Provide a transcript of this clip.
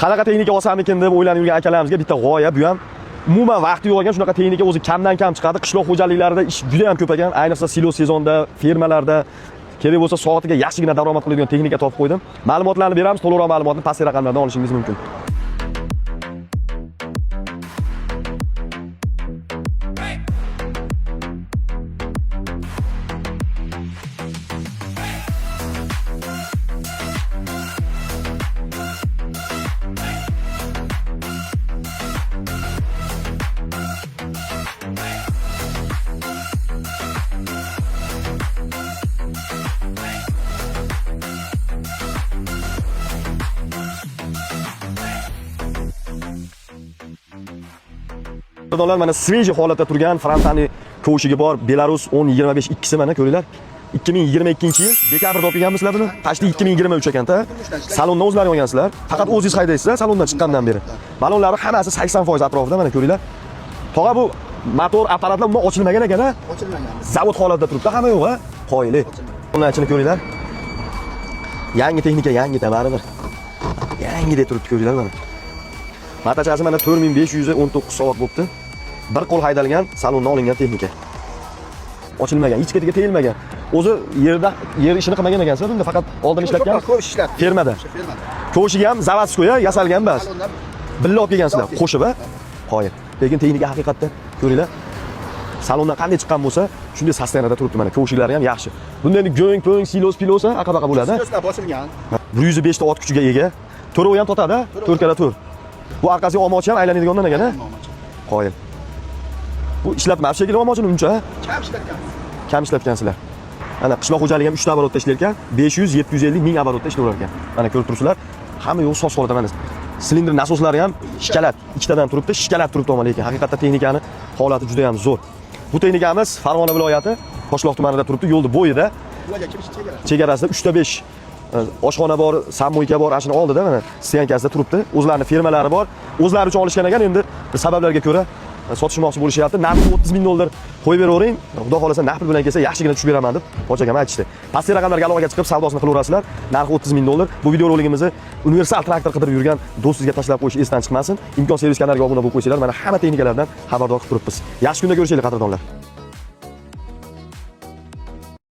qanaqa texnika olsamikin deb o'ylanib yurgan akalarimizga bitta g'oya, bu ham umuman vaqti yo'q ekan, shunaqa texnika o'zi kamdan kam chiqadi. Qishloq xo'jaliklarida ish juda ham ko'p ekan, ayniqsa silo sezonda, fermalarda kerak bo'lsa soatiga yaxshigina daromad qiladigan texnika topib qo'ydim. Ma'lumotlarni beramiz, to'liqroq ma'lumotni pastki raqamlardan olishingiz mumkin. Mana sveji holatda turgan Fransiyaning ko'shiga bor Belarus 1025 ikkisi mana ko'ringlar. 2022-yil dekabrda topganmisizlar buni? Tashdi 2023 ekanda. Salondan o'zlaring olgansizlar. Faqat o'zingiz haydaysizlar salondan chiqqandan beri. Balonlari hammasi 80% atrofida mana ko'ringlar. Tog'a bu motor apparatlar umuman ochilmagan ekan-a? Ochilmagan. Zavod holatda turibdi, hamma yo'q-a? Qoyili. Bundan ichini ko'ringlar. Yangi texnika, yangi baribir. Yangi deb turibdi ko'ringlar mana. Matachasi mana 4519 soat bo'libdi. Bir qo'l haydalgan, salondan olingan texnika. Ochilmagan, hech ketiga tegilmagan. O'zi yer ishini qilmagan ekansizlar, bunda faqat oldin ishlatgan. Fermada. Ko'shiga ham zavodskoya yasalgan bas. Billa olib kelgansizlar, qo'shib-a? Qo'yib. Lekin texnika haqiqatda ko'ringlar. Salondan qanday chiqqan bo'lsa, shunday sostenada turibdi mana. Ko'shiklari ham yaxshi. Bunda endi go'ng, po'ng, silos-pilosa aqabaqa bo'ladi. Siloslar bosilgan. 105 ta ot kuchiga ega. To'rov ham totadi, 4x4. Bu orqasiga olmochi ham aylanadigandan ekan-a? Qo'yil. Bu ishlatma shekilli olmochini uncha kam ishlatgansizlar. Mana qishloq xo'jaligi ham 3 ta оборотda ishlar ekan, 500-750 ming оборотda ishlayver ekan. Mana ko'rib turibsizlar, hamma yo'q soz holatda mana. Silindr nasoslari ham shikalat, ikkitadan turibdi, shikalat turibdi ama lekin haqiqatda texnikani holati juda ham zo'r. Bu texnikamiz Farg'ona viloyati Toshloq tumanida turibdi, yo'lda bo'yida. Chegarasida 3 ta 5 oshxona bor, sammoyka bor, ashuni oldida mana styankasida turibdi. O'zlarining fermalari bor. O'zlari uchun olishgan ekan, endi sabablarga ko'ra sotishmoqchi bo'lishyapti. Narxi 30 ming dollar qo'yib beravering. Xudo xolasa naqd pul bilan kelsa yaxshigina tushib beraman deb pochakam aytishdi. Pastki raqamlarga aloqaga chiqib savdosini qilaverasizlar. Narxi 30 ming dollar. Bu video roligimizni universal traktor qidirib yurgan do'stingizga tashlab qo'yish esdan chiqmasin. Imkon servis kanaliga obuna bo'lib qo'ysanglar, mana hamma texnikalardan xabardor qilib turibmiz. Yaxshi kunda ko'rishaylik qadrdonlar.